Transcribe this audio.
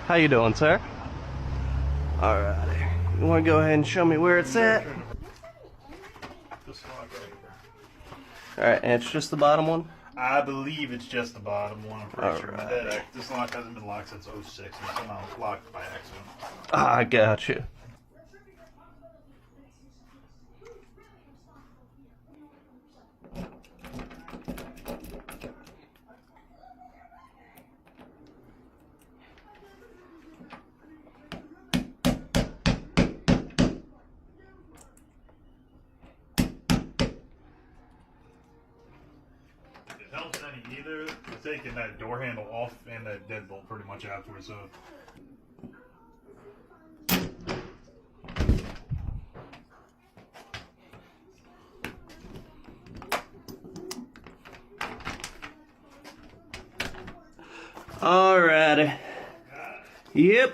How you doing, sir? Alrighty. You want to go ahead and show me where it's at? Alright, and it's just the bottom one? I believe it's just the bottom one. I'm pretty sure. Alright. This lock hasn't been locked since '06 and somehow locked by accident. Ah, I got you. It helps any either. It's taking that door handle off and that deadbolt pretty much afterwards. So. Alrighty. Yep.